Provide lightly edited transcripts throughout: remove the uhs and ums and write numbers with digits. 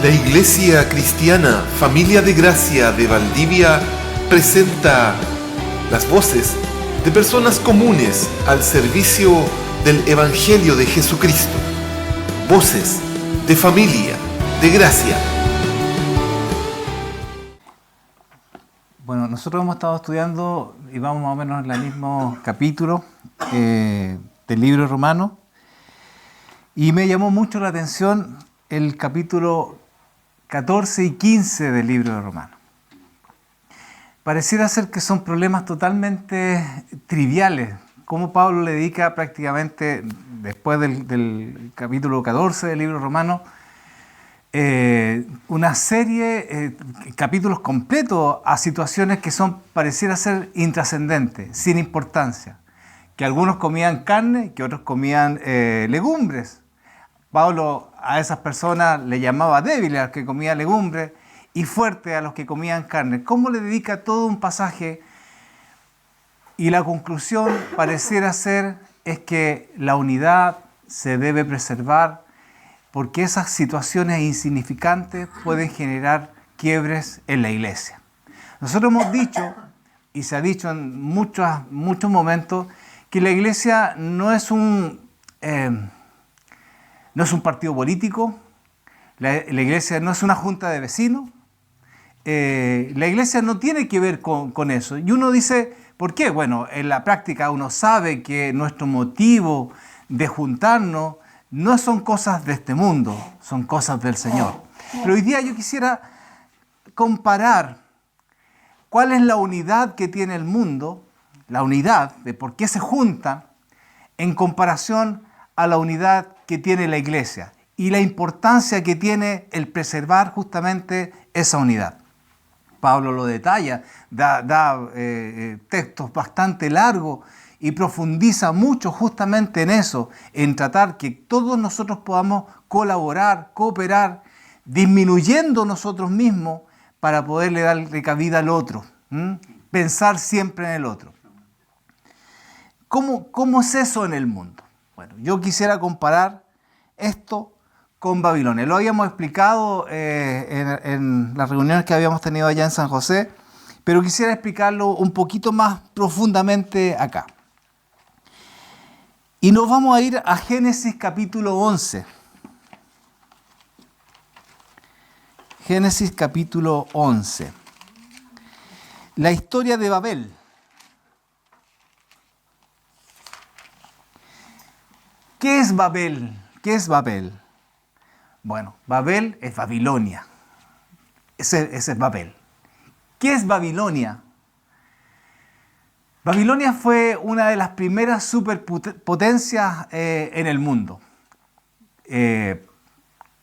La Iglesia Cristiana Familia de Gracia de Valdivia presenta las voces de personas comunes al servicio del Evangelio de Jesucristo. Voces de Familia de Gracia. Bueno, nosotros hemos estado estudiando y vamos más o menos en el mismo capítulo del libro romano, y me llamó mucho la atención el capítulo 14 y 15 del libro de Romanos. Pareciera ser que son problemas totalmente triviales, como Pablo le dedica prácticamente, después del capítulo 14 del libro romano, una serie, capítulos completos a situaciones que pareciera ser intrascendentes, sin importancia. Que algunos comían carne, que otros comían legumbres. Pablo a esas personas le llamaba débiles a los que comían legumbres y fuertes a los que comían carne. ¿Cómo le dedica todo un pasaje? Y la conclusión pareciera ser es que la unidad se debe preservar, porque esas situaciones insignificantes pueden generar quiebres en la iglesia. Nosotros hemos dicho, y se ha dicho en muchos momentos, que la iglesia no es un partido político, la iglesia no es una junta de vecinos, la iglesia no tiene que ver con eso. Y uno dice, ¿por qué? Bueno, en la práctica uno sabe que nuestro motivo de juntarnos no son cosas de este mundo, son cosas del Señor. Pero hoy día yo quisiera comparar cuál es la unidad que tiene el mundo, la unidad de por qué se juntan, en comparación a la unidad que tiene la iglesia y la importancia que tiene el preservar justamente esa unidad. Pablo lo detalla, da textos bastante largos y profundiza mucho justamente en eso, en tratar que todos nosotros podamos colaborar, cooperar, disminuyendo nosotros mismos para poderle darle cabida al otro, pensar siempre en el otro. ¿Cómo es eso en el mundo? Bueno, yo quisiera comparar esto con Babilonia. Lo habíamos explicado en las reuniones que habíamos tenido allá en San José, pero quisiera explicarlo un poquito más profundamente acá. Y nos vamos a ir a Génesis capítulo 11. Génesis capítulo 11. La historia de Babel. ¿Qué es Babel? ¿Qué es Babel? Bueno, Babel es Babilonia. Ese es Babel. ¿Qué es Babilonia? Babilonia fue una de las primeras superpotencias en el mundo.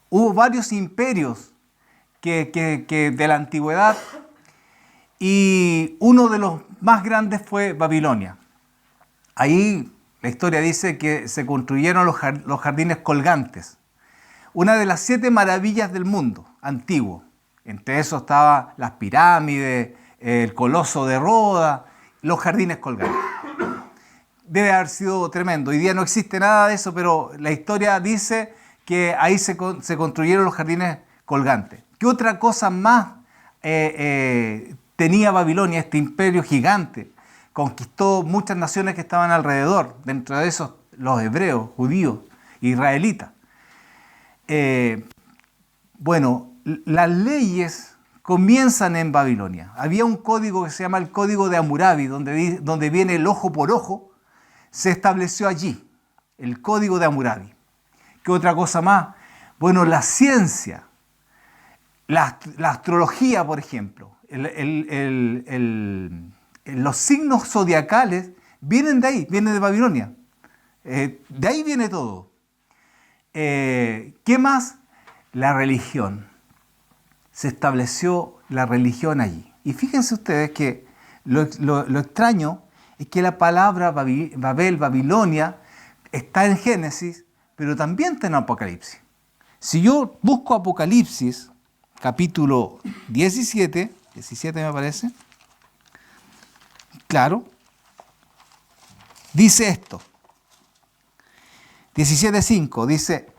Hubo varios imperios que de la antigüedad, y uno de los más grandes fue Babilonia. Ahí la historia dice que se construyeron los jardines colgantes, una de las 7 maravillas del mundo antiguo. Entre esos estaban las pirámides, el Coloso de Roda, los jardines colgantes. Debe haber sido tremendo. Hoy día no existe nada de eso, pero la historia dice que ahí se construyeron los jardines colgantes. ¿Qué otra cosa más tenía Babilonia, este imperio gigante? Conquistó muchas naciones que estaban alrededor, dentro de esos los hebreos, judíos, israelitas. Bueno, las leyes comienzan en Babilonia. Había un código que se llama el Código de Hammurabi, donde viene el ojo por ojo, se estableció allí, el Código de Hammurabi. ¿Qué otra cosa más? Bueno, la ciencia, la astrología, por ejemplo, los signos zodiacales vienen de ahí, vienen de Babilonia. De ahí viene todo. ¿Qué más? La religión. Se estableció la religión allí. Y fíjense ustedes que lo extraño es que la palabra Babel, Babilonia, está en Génesis, pero también está en Apocalipsis. Si yo busco Apocalipsis, capítulo 17 me parece, claro, dice esto, 17:5, dice: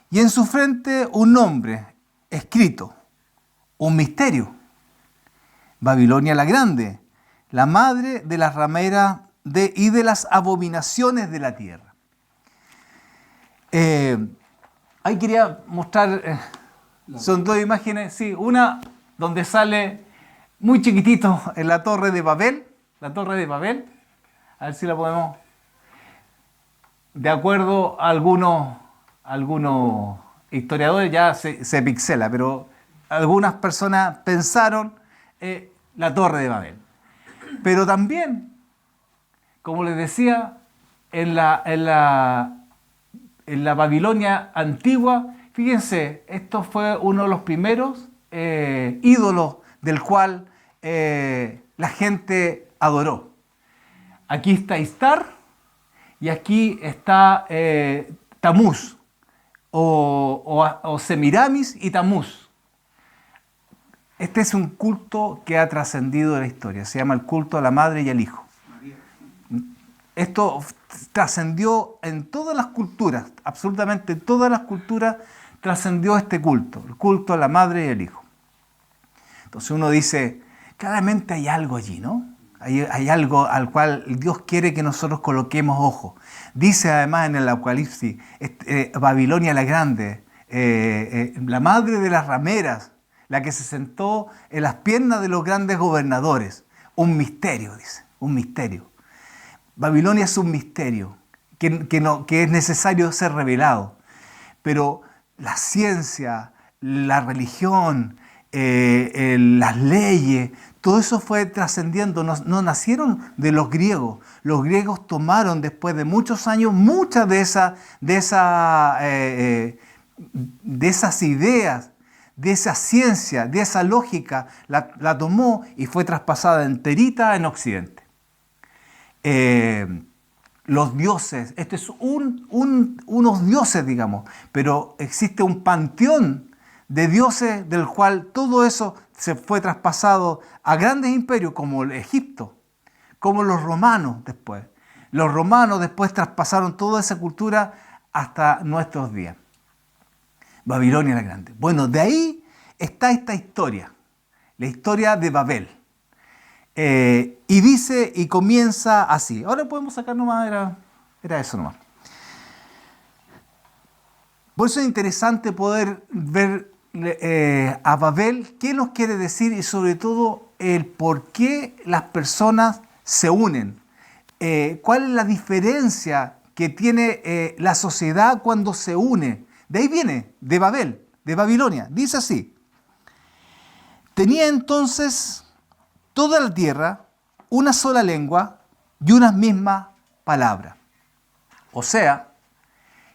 y en su frente un nombre escrito, un misterio. Babilonia la Grande, la madre de las rameras y de las abominaciones de la tierra. Ahí quería mostrar, son dos imágenes, sí, una donde sale muy chiquitito en la Torre de Babel, a ver si la podemos, de acuerdo a algunos historiadores ya se pixela, pero algunas personas pensaron la Torre de Babel. Pero también, como les decía, en la Babilonia antigua, fíjense, esto fue uno de los primeros ídolos del cual la gente adoró. Aquí está Istar y aquí está Tamuz, o Semiramis y Tamuz. Este es un culto que ha trascendido la historia, se llama el culto a la madre y al hijo. Esto trascendió en todas las culturas, absolutamente todas las culturas trascendió este culto, el culto a la madre y al hijo. Entonces uno dice, claramente hay algo allí, ¿no? Hay algo al cual Dios quiere que nosotros coloquemos ojo. Dice además en el Apocalipsis, Babilonia la Grande, la madre de las rameras, la que se sentó en las piernas de los grandes gobernadores. Un misterio, dice, un misterio. Babilonia es un misterio que es necesario ser revelado. Pero la ciencia, la religión, las leyes, todo eso fue trascendiendo, no nacieron de los griegos. Los griegos tomaron después de muchos años muchas de esas ideas, de esa ciencia, de esa lógica, la tomó y fue traspasada enterita en Occidente. Los dioses, este es unos dioses, digamos, pero existe un panteón de dioses del cual todo eso se fue traspasado a grandes imperios como el Egipto, como los romanos después. Los romanos después traspasaron toda esa cultura hasta nuestros días. Babilonia la Grande. Bueno, de ahí está esta historia, la historia de Babel. Y dice y comienza así. Ahora podemos sacar nomás, era eso nomás. Por eso es interesante poder ver a Babel, qué nos quiere decir y sobre todo el por qué las personas se unen. ¿Cuál es la diferencia que tiene la sociedad cuando se une? De ahí viene, de Babel, de Babilonia. Dice así: tenía entonces toda la tierra una sola lengua y una misma palabra. O sea,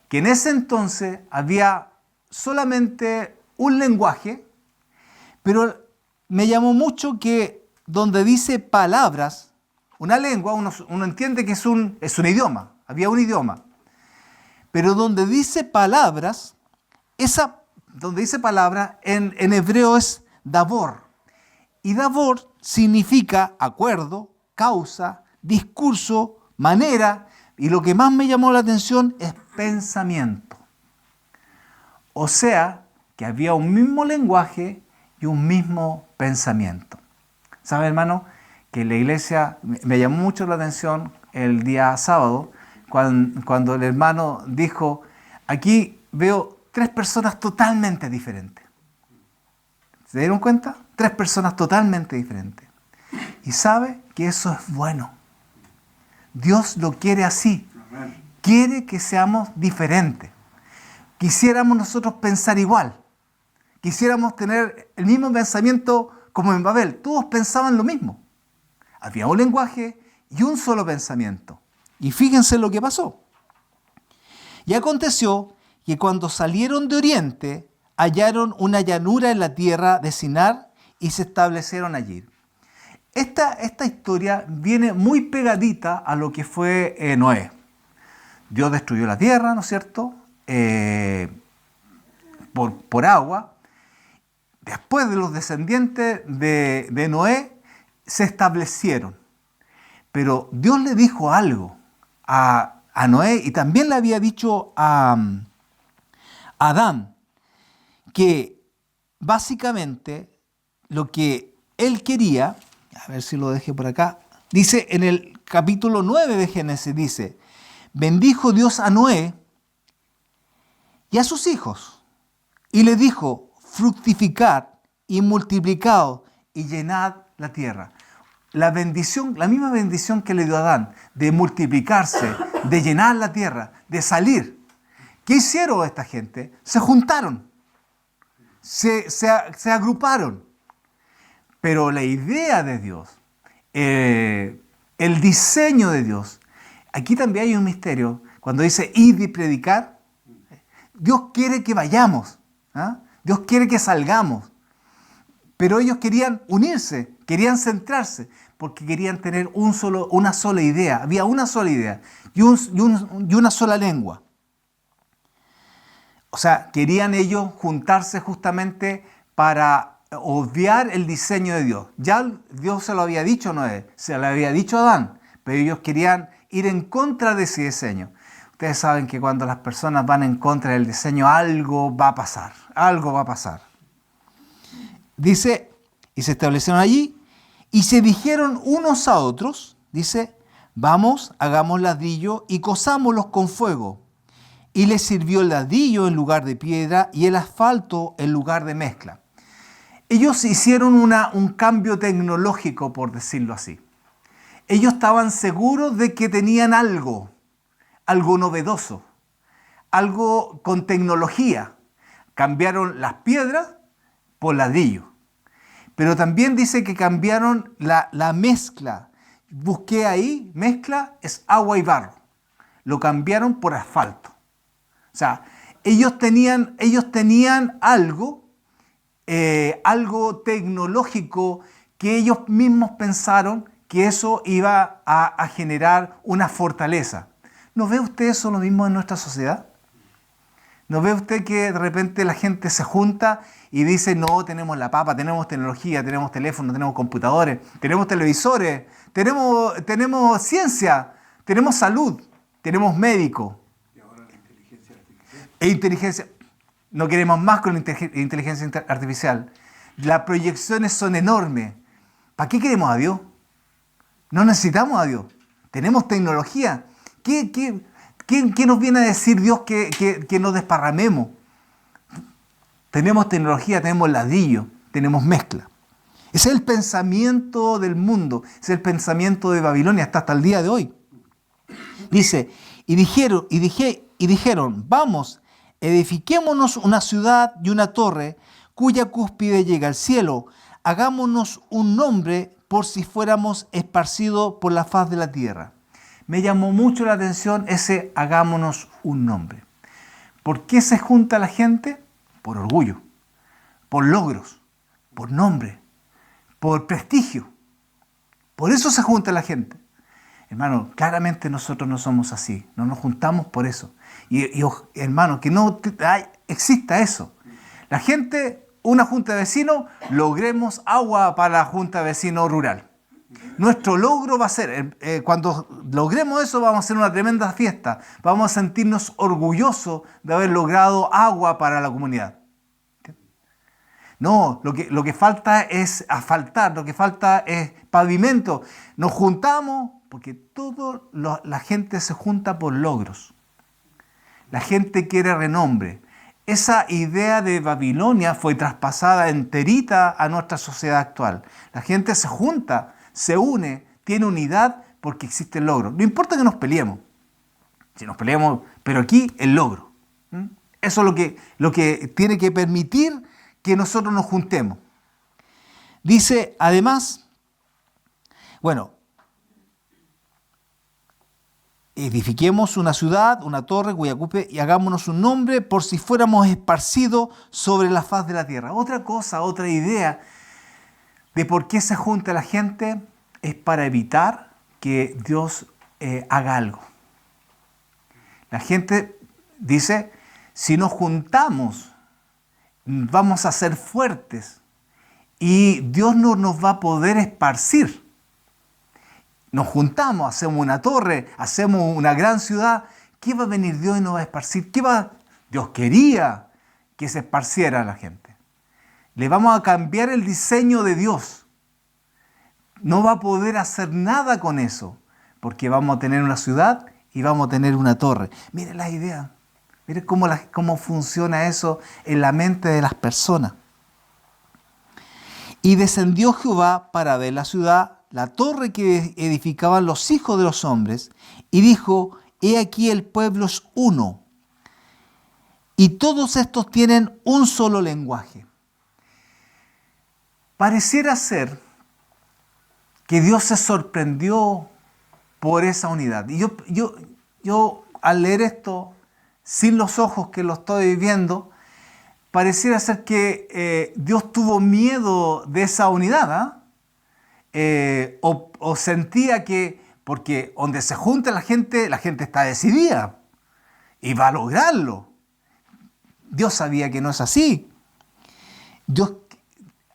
que en ese entonces había solamente un lenguaje, pero me llamó mucho que donde dice palabras, una lengua, uno entiende que es un idioma, había un idioma. Pero donde dice palabras, donde dice palabra en hebreo es Davor. Y Davor significa acuerdo, causa, discurso, manera, y lo que más me llamó la atención es pensamiento. O sea, que había un mismo lenguaje y un mismo pensamiento. ¿Sabe, hermano? Que en la iglesia me llamó mucho la atención el día sábado, cuando el hermano dijo, aquí veo 3 personas totalmente diferentes. ¿Se dieron cuenta? 3 personas totalmente diferentes. Y sabe que eso es bueno. Dios lo quiere así. Quiere que seamos diferentes. Quisiéramos nosotros pensar igual. Quisiéramos tener el mismo pensamiento como en Babel. Todos pensaban lo mismo. Había un lenguaje y un solo pensamiento. Y fíjense lo que pasó. Y aconteció que cuando salieron de Oriente, hallaron una llanura en la tierra de Sinar y se establecieron allí. Esta historia viene muy pegadita a lo que fue Noé. Dios destruyó la tierra, ¿no es cierto? Por agua. Después de los descendientes de Noé se establecieron. Pero Dios le dijo algo a Noé y también le había dicho a Adán que básicamente lo que él quería, a ver si lo dejé por acá, dice en el capítulo 9 de Génesis, dice, bendijo Dios a Noé y a sus hijos, y le dijo, fructificad y multiplicaos y llenad la tierra. La bendición, la misma bendición que le dio a Adán, de multiplicarse, de llenar la tierra, de salir. ¿Qué hicieron esta gente? Se juntaron, se agruparon. Pero la idea de Dios, el diseño de Dios, aquí también hay un misterio. Cuando dice id y predicar, Dios quiere que vayamos, ¿ah? Dios quiere que salgamos. Pero ellos querían unirse, querían centrarse, porque querían tener una sola idea. Había una sola idea y una sola lengua. O sea, querían ellos juntarse justamente para obviar el diseño de Dios. Ya Dios se lo había dicho a Noé, se lo había dicho a Adán, pero ellos querían ir en contra de ese diseño. Ustedes saben que cuando las personas van en contra del diseño, algo va a pasar, algo va a pasar. Dice, y se establecieron allí, y se dijeron unos a otros, dice, vamos, hagamos ladrillo y cosámoslos con fuego. Y les sirvió el ladrillo en lugar de piedra y el asfalto en lugar de mezcla. Ellos hicieron un cambio tecnológico, por decirlo así. Ellos estaban seguros de que tenían algo novedoso, algo con tecnología. Cambiaron las piedras por ladrillo. Pero también dice que cambiaron la mezcla. Busqué ahí, mezcla es agua y barro. Lo cambiaron por asfalto. O sea, ellos tenían algo tecnológico que ellos mismos pensaron que eso iba a generar una fortaleza. ¿No ve usted eso lo mismo en nuestra sociedad? ¿No ve usted que de repente la gente se junta y dice, no, tenemos la papa, tenemos tecnología, tenemos teléfonos, tenemos computadores, tenemos televisores, tenemos ciencia, tenemos salud, tenemos médico? Y ahora la inteligencia artificial. E inteligencia. No queremos más con la inteligencia artificial. Las proyecciones son enormes. ¿Para qué queremos a Dios? No necesitamos a Dios. Tenemos tecnología. ¿Qué nos viene a decir Dios que nos desparramemos? Tenemos tecnología, tenemos ladrillo, tenemos mezcla. Ese es el pensamiento del mundo, ese es el pensamiento de Babilonia hasta el día de hoy. Dice, y dijeron, vamos, edifiquémonos una ciudad y una torre cuya cúspide llega al cielo. Hagámonos un nombre por si fuéramos esparcidos por la faz de la tierra. Me llamó mucho la atención ese hagámonos un nombre. ¿Por qué se junta la gente? Por orgullo, por logros, por nombre, por prestigio. Por eso se junta la gente. Hermano, claramente nosotros no somos así, no nos juntamos por eso. Y hermano, que no exista eso. La gente, una junta de vecinos, logremos agua para la junta de vecinos rural. Nuestro logro va a ser, cuando logremos eso, vamos a hacer una tremenda fiesta. Vamos a sentirnos orgullosos de haber logrado agua para la comunidad. No, lo que falta es asfaltar, lo que falta es pavimento. Nos juntamos porque la gente se junta por logros. La gente quiere renombre. Esa idea de Babilonia fue traspasada enterita a nuestra sociedad actual. La gente se junta, se une, tiene unidad porque existe el logro. No importa que nos peleemos. Si nos peleamos, pero aquí el logro. Eso es lo que tiene que permitir que nosotros nos juntemos. Dice, además, bueno, edifiquemos una ciudad, una torre cuya cúspide y hagámonos un nombre por si fuéramos esparcidos sobre la faz de la tierra. Otra cosa, otra idea de por qué se junta la gente es para evitar que Dios haga algo. La gente dice, si nos juntamos, vamos a ser fuertes y Dios no nos va a poder esparcir. Nos juntamos, hacemos una torre, hacemos una gran ciudad. ¿Qué va a venir Dios y nos va a esparcir? Dios quería que se esparciera la gente. le vamos a cambiar el diseño de Dios. No va a poder hacer nada con eso, porque vamos a tener una ciudad y vamos a tener una torre. Miren la idea, miren cómo funciona eso en la mente de las personas. Y descendió Jehová para ver la ciudad, la torre que edificaban los hijos de los hombres, y dijo: he aquí el pueblo es uno, y todos estos tienen un solo lenguaje. Pareciera ser que Dios se sorprendió por esa unidad. Y yo al leer esto, sin los ojos que lo estoy viendo, pareciera ser que Dios tuvo miedo de esa unidad, o sentía que, porque donde se junta la gente está decidida y va a lograrlo. Dios sabía que no es así. Dios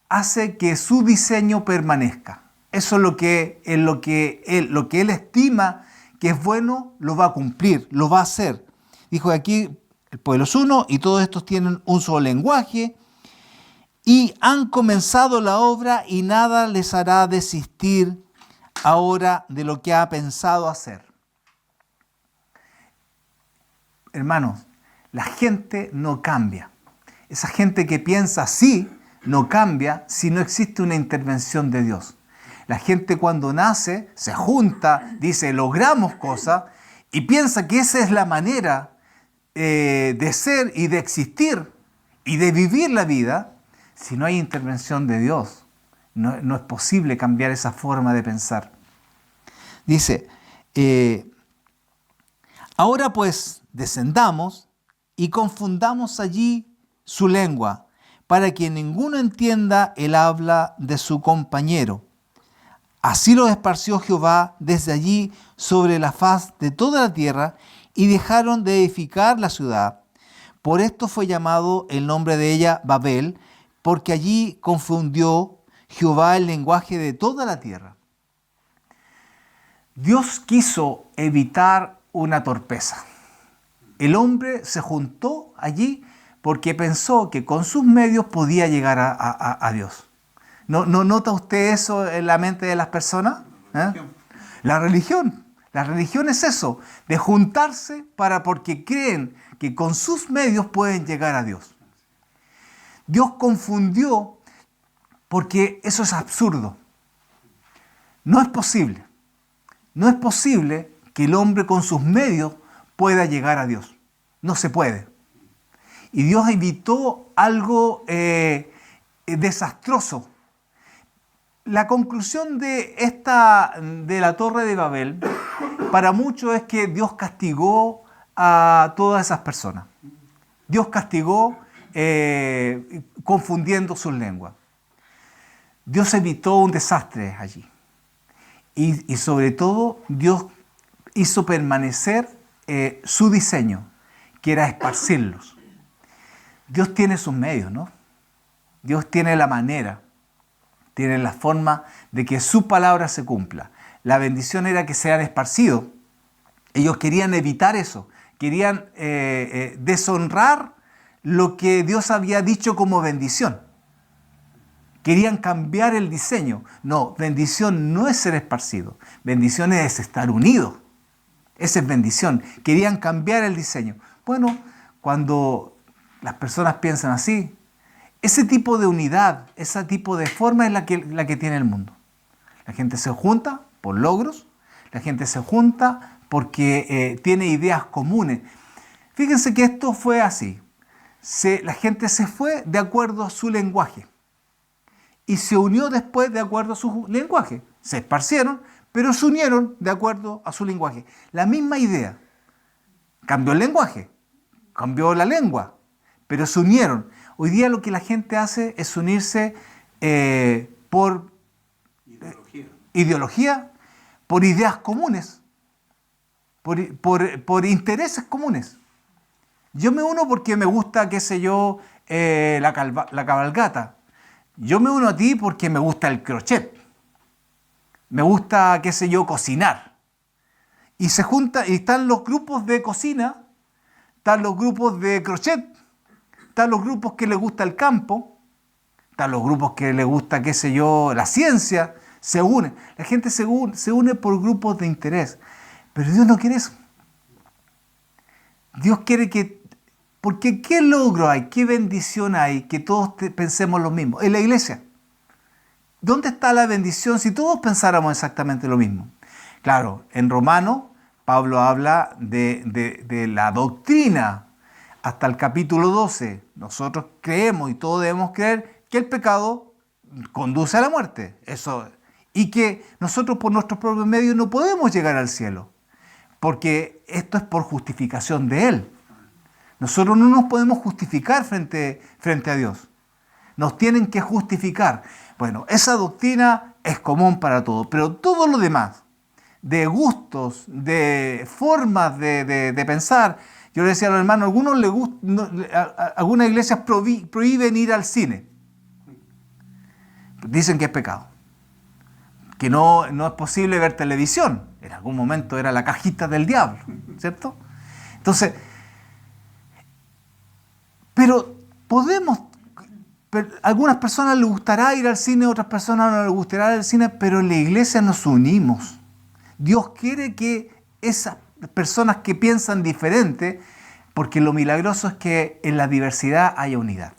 hace que su diseño permanezca. Eso es lo que Él estima que es bueno, lo va a cumplir, lo va a hacer. Dijo aquí: el pueblo es uno y todos estos tienen un solo lenguaje, y han comenzado la obra y nada les hará desistir ahora de lo que ha pensado hacer. Hermanos, la gente no cambia. Esa gente que piensa así no cambia si no existe una intervención de Dios. La gente cuando nace se junta, dice logramos cosas, y piensa que esa es la manera de ser y de existir y de vivir la vida. Si no hay intervención de Dios, no es posible cambiar esa forma de pensar. Dice: ahora pues descendamos y confundamos allí su lengua, para que ninguno entienda el habla de su compañero. Así los esparció Jehová desde allí sobre la faz de toda la tierra, y dejaron de edificar la ciudad. Por esto fue llamado el nombre de ella Babel, porque allí confundió Jehová el lenguaje de toda la tierra. Dios quiso evitar una torpeza. El hombre se juntó allí porque pensó que con sus medios podía llegar a Dios. ¿No nota usted eso en la mente de las personas? La religión. La religión es eso, de juntarse porque creen que con sus medios pueden llegar a Dios. Dios confundió porque eso es absurdo. No es posible. No es posible que el hombre con sus medios pueda llegar a Dios. No se puede. Y Dios evitó algo desastroso. La conclusión de la Torre de Babel, para muchos, es que Dios castigó a todas esas personas. Dios castigó confundiendo sus lenguas. Dios evitó un desastre allí. Y sobre todo, Dios hizo permanecer su diseño, que era esparcirlos. Dios tiene sus medios, ¿no? Dios tiene la manera, tiene la forma de que su palabra se cumpla. La bendición era que sean esparcidos. Ellos querían evitar eso, querían deshonrar lo que Dios había dicho como bendición. Querían cambiar el diseño. No, bendición no es ser esparcido. Bendición es estar unidos. Esa es bendición. Querían cambiar el diseño. Bueno, cuando las personas piensan así, ese tipo de unidad, ese tipo de forma es la que tiene el mundo. La gente se junta por logros, la gente se junta porque tiene ideas comunes. Fíjense que esto fue así. La gente se fue de acuerdo a su lenguaje y se unió después de acuerdo a su lenguaje. Se esparcieron, pero se unieron de acuerdo a su lenguaje. La misma idea. Cambió el lenguaje, cambió la lengua, pero se unieron. Hoy día lo que la gente hace es unirse por ideología, por ideas comunes, por intereses comunes. Yo me uno porque me gusta, qué sé yo, la cabalgata. Yo me uno a ti porque me gusta el crochet. Me gusta, qué sé yo, cocinar. Y se junta, y están los grupos de cocina, están los grupos de crochet, están los grupos que les gusta el campo, están los grupos que les gusta, qué sé yo, la ciencia, se unen. La gente se une por grupos de interés. Pero Dios no quiere eso. Dios quiere que... Porque ¿qué logro hay? ¿Qué bendición hay? Que todos pensemos lo mismo. En la iglesia. ¿Dónde está la bendición si todos pensáramos exactamente lo mismo? Claro, en Romanos, Pablo habla de la doctrina. Hasta el capítulo 12, nosotros creemos y todos debemos creer que el pecado conduce a la muerte. Eso, y que nosotros por nuestros propios medios no podemos llegar al cielo. Porque esto es por justificación de Él. Nosotros no nos podemos justificar frente a Dios. Nos tienen que justificar. Bueno, esa doctrina es común para todos, pero todo lo demás, de gustos, de formas de pensar. Yo le decía a los hermanos, algunas iglesias prohíben ir al cine. Dicen que es pecado. Que no es posible ver televisión. En algún momento era la cajita del diablo, ¿cierto? Entonces, pero algunas personas les gustará ir al cine, otras personas no les gustará ir al cine, pero en la iglesia nos unimos. Dios quiere que esas personas que piensan diferente, porque lo milagroso es que en la diversidad haya unidad.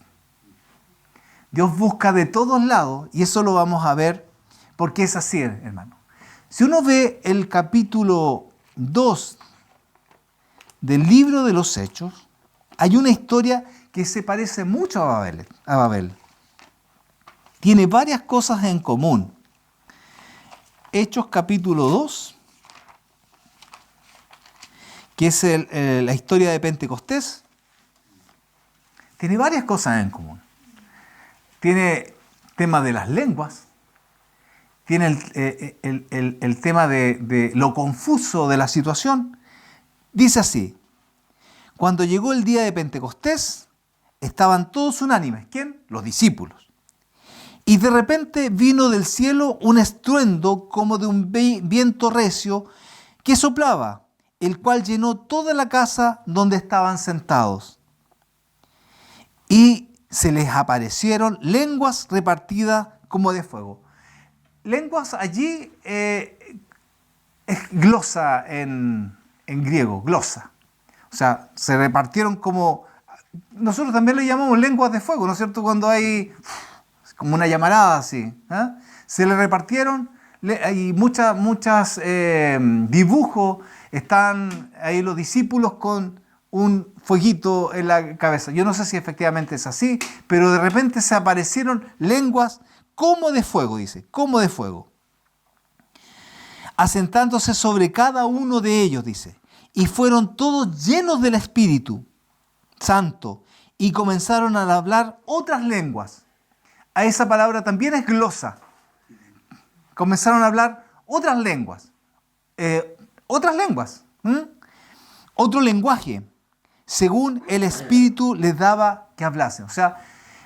Dios busca de todos lados, y eso lo vamos a ver, porque es así, hermano. Si uno ve el capítulo 2 del libro de los Hechos, hay una historia que se parece mucho a Babel. Tiene varias cosas en común. Hechos capítulo 2, que es la historia de Pentecostés, tiene varias cosas en común. Tiene tema de las lenguas, tiene el tema de lo confuso de la situación. Dice así: cuando llegó el día de Pentecostés, estaban todos unánimes. ¿Quién? Los discípulos. Y de repente vino del cielo un estruendo como de un viento recio que soplaba, el cual llenó toda la casa donde estaban sentados. Y se les aparecieron lenguas repartidas como de fuego. Lenguas allí es glosa en griego, glosa. O sea, se repartieron como... Nosotros también le llamamos lenguas de fuego, ¿no es cierto? Cuando hay como una llamarada así. Se le repartieron, hay muchas dibujos, están ahí los discípulos con un fueguito en la cabeza. Yo no sé si efectivamente es así, pero de repente se aparecieron lenguas como de fuego, dice, como de fuego. Asentándose sobre cada uno de ellos, dice. Y fueron todos llenos del Espíritu Santo y comenzaron a hablar otras lenguas. A esa palabra también es glosa. Comenzaron a hablar otras lenguas. Otro lenguaje, según el Espíritu les daba que hablasen. O sea,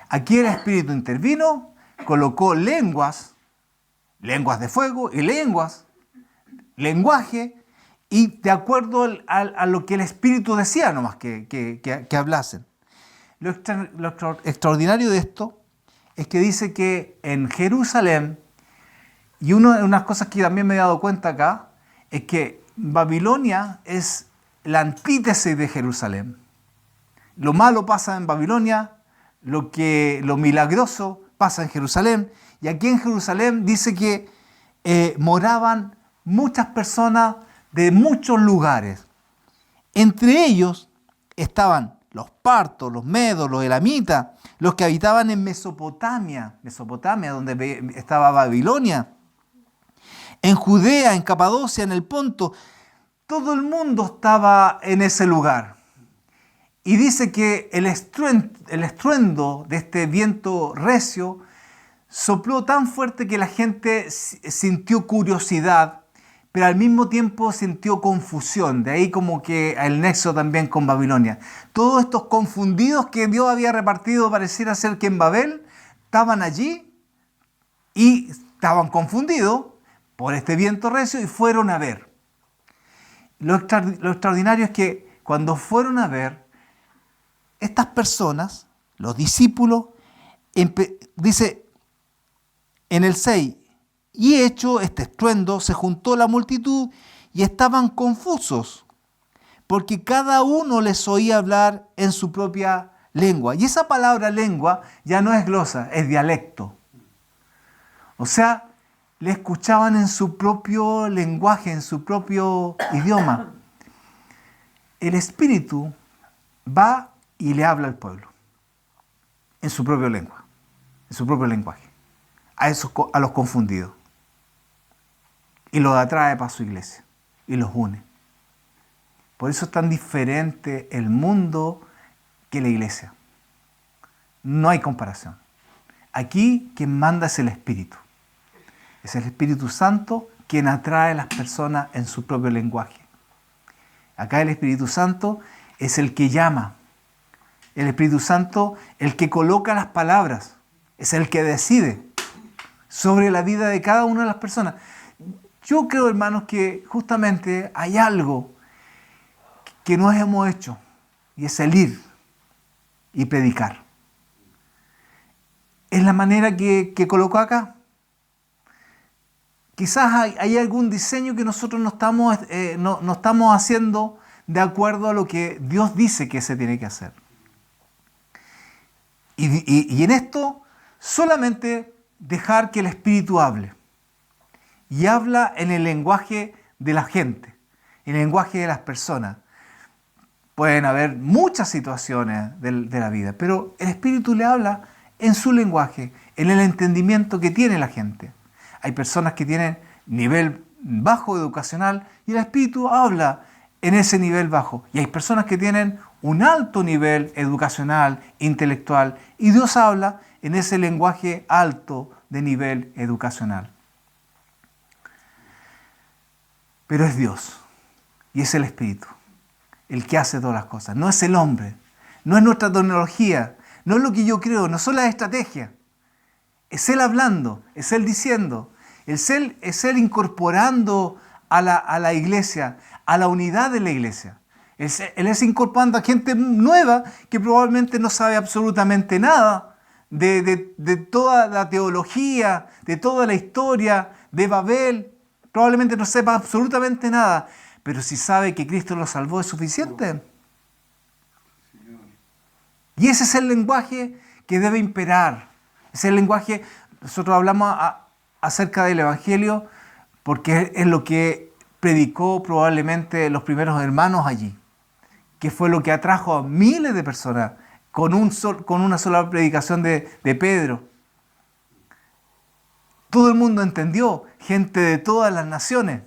aquí el Espíritu intervino, colocó lenguas de fuego y lenguaje, y de acuerdo a lo que el Espíritu decía nomás que hablasen. Lo extraordinario de esto es que dice que en Jerusalén, y una de las cosas que también me he dado cuenta acá, es que Babilonia es la antítesis de Jerusalén. Lo malo pasa en Babilonia, lo milagroso pasa en Jerusalén, y aquí en Jerusalén dice que moraban muchas personas de muchos lugares. Entre ellos estaban los partos, los medos, los elamitas, los que habitaban en Mesopotamia, donde estaba Babilonia, en Judea, en Capadocia, en el Ponto. Todo el mundo estaba en ese lugar. Y dice que el estruendo de este viento recio sopló tan fuerte que la gente sintió curiosidad, pero al mismo tiempo sintió confusión. De ahí como que el nexo también con Babilonia. Todos estos confundidos que Dios había repartido, pareciera ser que en Babel, estaban allí y estaban confundidos por este viento recio y fueron a ver. Lo extraordinario es que cuando fueron a ver, estas personas, los discípulos, dice en el 6, y hecho este estruendo, se juntó la multitud y estaban confusos, porque cada uno les oía hablar en su propia lengua. Y esa palabra lengua ya no es glosa, es dialecto. O sea, le escuchaban en su propio lenguaje, en su propio idioma. El Espíritu va y le habla al pueblo en su propia lengua, en su propio lenguaje, a los confundidos. Y los atrae para su iglesia y los une. Por eso es tan diferente el mundo que la iglesia. No hay comparación. Aquí quien manda es el Espíritu. Es el Espíritu Santo quien atrae a las personas en su propio lenguaje. Acá el Espíritu Santo es el que llama. El Espíritu Santo el que coloca las palabras. Es el que decide sobre la vida de cada una de las personas. Yo creo, hermanos, que justamente hay algo que no hemos hecho, y es el ir y predicar. Es la manera que colocó acá. Quizás hay algún diseño que nosotros no estamos haciendo de acuerdo a lo que Dios dice que se tiene que hacer. Y en esto solamente dejar que el Espíritu hable. Y habla en el lenguaje de la gente, en el lenguaje de las personas. Pueden haber muchas situaciones de la vida, pero el Espíritu le habla en su lenguaje, en el entendimiento que tiene la gente. Hay personas que tienen nivel bajo educacional y el Espíritu habla en ese nivel bajo. Y hay personas que tienen un alto nivel educacional, intelectual, y Dios habla en ese lenguaje alto de nivel educacional. Pero es Dios y es el Espíritu el que hace todas las cosas. No es el hombre, no es nuestra tecnología, no es lo que yo creo, no son las estrategias. Es Él hablando, es Él diciendo, es Él incorporando a la iglesia, a la unidad de la iglesia. Él es incorporando a gente nueva que probablemente no sabe absolutamente nada de toda la teología, de toda la historia de Babel. Probablemente no sepa absolutamente nada, pero si sabe que Cristo lo salvó es suficiente. Y ese es el lenguaje que debe imperar. Ese es el lenguaje, nosotros hablamos acerca del Evangelio porque es lo que predicó probablemente los primeros hermanos allí, que fue lo que atrajo a miles de personas con una sola predicación de Pedro. Todo el mundo entendió, gente de todas las naciones,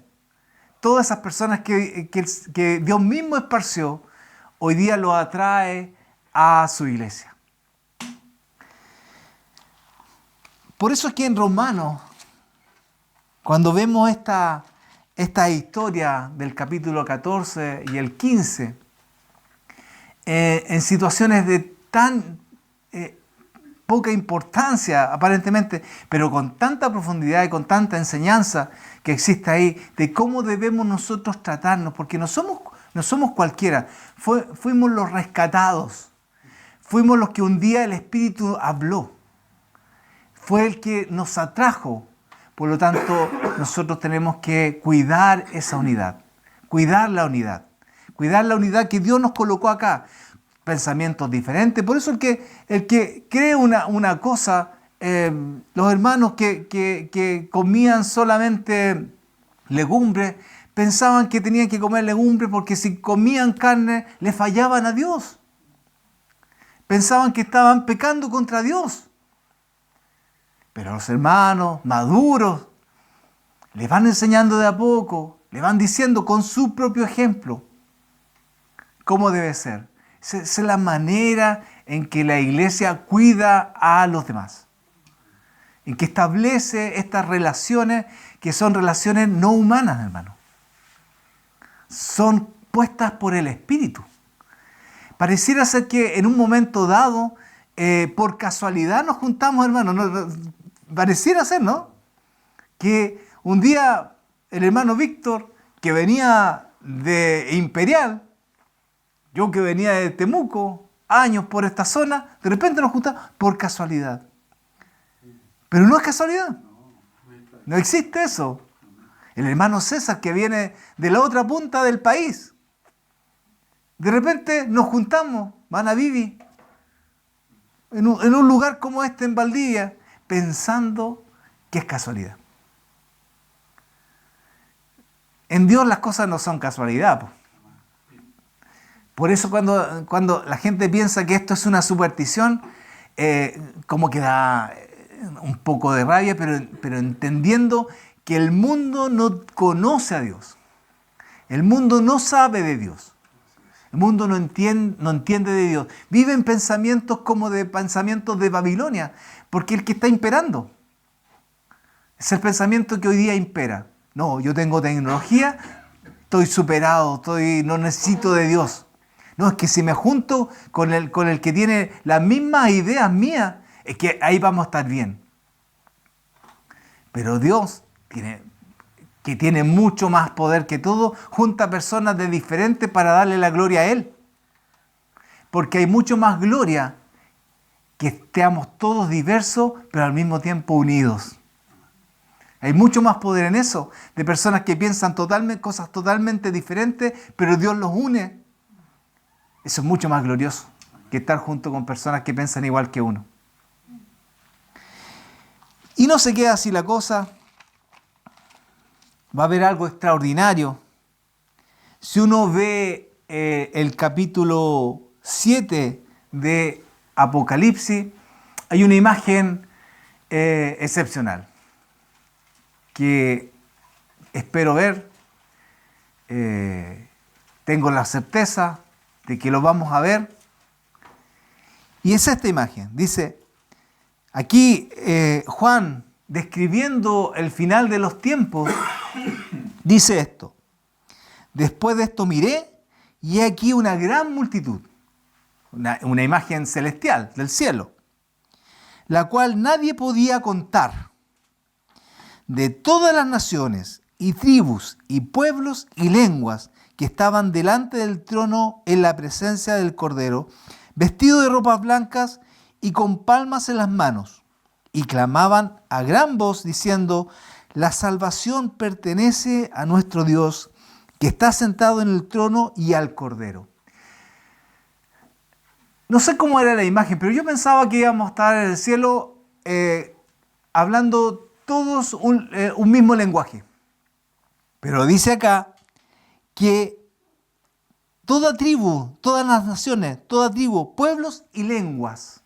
todas esas personas que Dios mismo esparció, hoy día lo atrae a su iglesia. Por eso es que en Romanos, cuando vemos esta historia del capítulo 14 y el 15, en situaciones de tan poca importancia aparentemente, pero con tanta profundidad y con tanta enseñanza que existe ahí de cómo debemos nosotros tratarnos, porque no somos cualquiera, fuimos los rescatados, fuimos los que un día el Espíritu habló, fue el que nos atrajo, por lo tanto nosotros tenemos que cuidar esa unidad, cuidar la unidad que Dios nos colocó acá. Pensamientos diferentes. Por eso el que cree una cosa, los hermanos que comían solamente legumbres, pensaban que tenían que comer legumbres porque si comían carne le fallaban a Dios. Pensaban que estaban pecando contra Dios. Pero los hermanos maduros le van enseñando de a poco, le van diciendo con su propio ejemplo cómo debe ser. Esa es la manera en que la iglesia cuida a los demás. En que establece estas relaciones que son relaciones no humanas, hermano. Son puestas por el Espíritu. Pareciera ser que en un momento dado, por casualidad nos juntamos, hermano. Pareciera ser, ¿no? Que un día el hermano Víctor, que venía de Imperial, yo que venía de Temuco, años por esta zona, de repente nos juntamos por casualidad. Pero no es casualidad. No existe eso. El hermano César, que viene de la otra punta del país, de repente nos juntamos, Manavivi, en un lugar como este en Valdivia, pensando que es casualidad. En Dios las cosas no son casualidad. Por eso cuando la gente piensa que esto es una superstición, como que da un poco de rabia, pero entendiendo que el mundo no conoce a Dios. El mundo no sabe de Dios. El mundo no entiende de Dios. Vive en pensamientos como de pensamientos de Babilonia, porque el que está imperando es el pensamiento que hoy día impera. No, yo tengo tecnología, estoy superado, no necesito de Dios. No, es que si me junto con el que tiene las mismas ideas mías, es que ahí vamos a estar bien. Pero Dios, que tiene mucho más poder que todo, junta personas de diferentes para darle la gloria a Él. Porque hay mucho más gloria que estemos todos diversos, pero al mismo tiempo unidos. Hay mucho más poder en eso, de personas que piensan cosas totalmente diferentes, pero Dios los une. Eso es mucho más glorioso que estar junto con personas que piensan igual que uno. Y no se queda así la cosa. Va a haber algo extraordinario. Si uno ve el capítulo 7 de Apocalipsis, hay una imagen excepcional que espero ver. Tengo la certeza de que lo vamos a ver. Y es esta imagen. Dice, aquí Juan, describiendo el final de los tiempos, dice esto: después de esto miré, y he aquí una gran multitud, una imagen celestial del cielo, la cual nadie podía contar, de todas las naciones y tribus y pueblos y lenguas que estaban delante del trono en la presencia del Cordero, vestidos de ropas blancas y con palmas en las manos, y clamaban a gran voz diciendo: la salvación pertenece a nuestro Dios, que está sentado en el trono, y al Cordero. No sé cómo era la imagen, pero yo pensaba que íbamos a estar en el cielo hablando todos un mismo lenguaje. Pero dice acá que toda tribu, todas las naciones, toda tribu, pueblos y lenguas.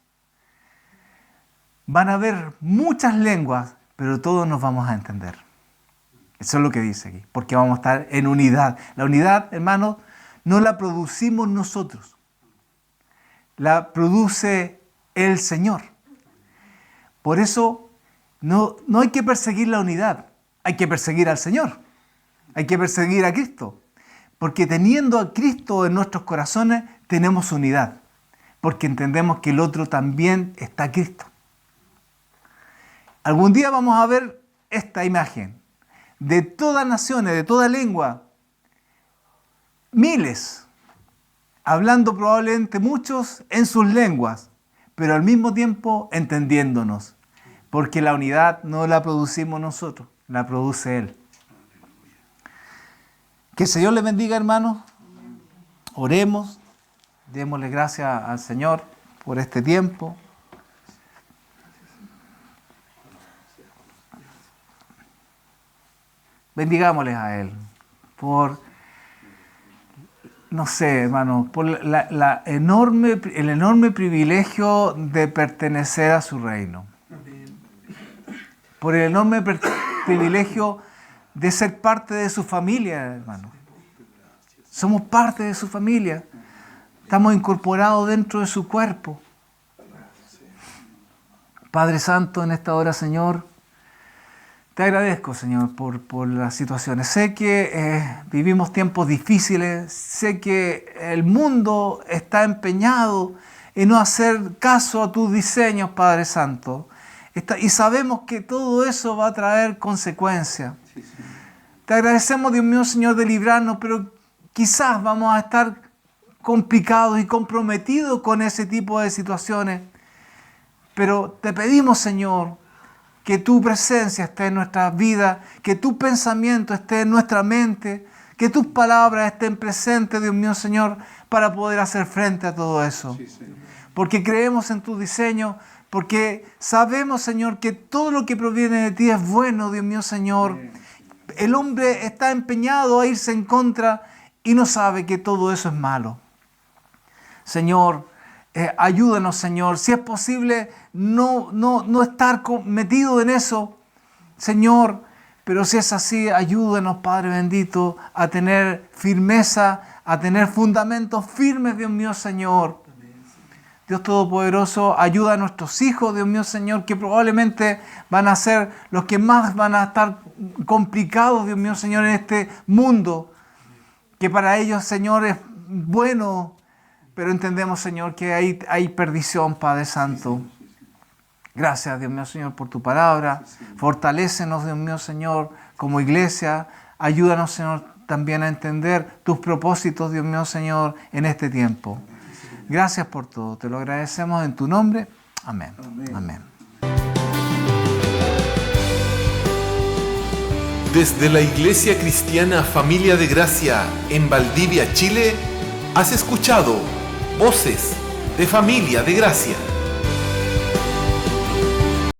Van a haber muchas lenguas, pero todos nos vamos a entender. Eso es lo que dice aquí, porque vamos a estar en unidad. La unidad, hermanos, no la producimos nosotros. La produce el Señor. Por eso no hay que perseguir la unidad, hay que perseguir al Señor. Hay que perseguir a Cristo. Porque teniendo a Cristo en nuestros corazones, tenemos unidad. Porque entendemos que el otro también está Cristo. Algún día vamos a ver esta imagen de todas naciones, de toda lengua, miles, hablando probablemente muchos en sus lenguas, pero al mismo tiempo entendiéndonos, porque la unidad no la producimos nosotros, la produce Él. Que el Señor les bendiga, hermanos. Oremos, démosle gracias al Señor por este tiempo. Bendigámosles a Él por, no sé, hermanos, por el enorme privilegio de pertenecer a su reino. Por el enorme privilegio de ser parte de su familia, hermano. Somos parte de su familia. Estamos incorporados dentro de su cuerpo. Padre Santo, en esta hora, Señor, te agradezco, Señor, por las situaciones. Sé que vivimos tiempos difíciles. Sé que el mundo está empeñado en no hacer caso a tus diseños, Padre Santo. Y sabemos que todo eso va a traer consecuencias. Te agradecemos, Dios mío, Señor, de librarnos, pero quizás vamos a estar complicados y comprometidos con ese tipo de situaciones. Pero te pedimos, Señor, que tu presencia esté en nuestras vidas, que tu pensamiento esté en nuestra mente, que tus palabras estén presentes, Dios mío, Señor, para poder hacer frente a todo eso. Porque creemos en tu diseño, porque sabemos, Señor, que todo lo que proviene de ti es bueno, Dios mío, Señor. El hombre está empeñado a irse en contra y no sabe que todo eso es malo. Señor, ayúdanos, Señor. Si es posible, no estar metido en eso, Señor. Pero si es así, ayúdanos, Padre bendito, a tener firmeza, a tener fundamentos firmes, Dios mío, Señor. Dios Todopoderoso, ayuda a nuestros hijos, Dios mío, Señor, que probablemente van a ser los que más van a estar complicados, Dios mío, Señor, en este mundo, que para ellos, Señor, es bueno, pero entendemos, Señor, que hay perdición, Padre Santo. Gracias, Dios mío, Señor, por tu palabra. Fortalécenos, Dios mío, Señor, como iglesia. Ayúdanos, Señor, también a entender tus propósitos, Dios mío, Señor, en este tiempo. Gracias por todo. Te lo agradecemos en tu nombre. Amén. Amén. Desde la Iglesia Cristiana Familia de Gracia en Valdivia, Chile, has escuchado Voces de Familia de Gracia.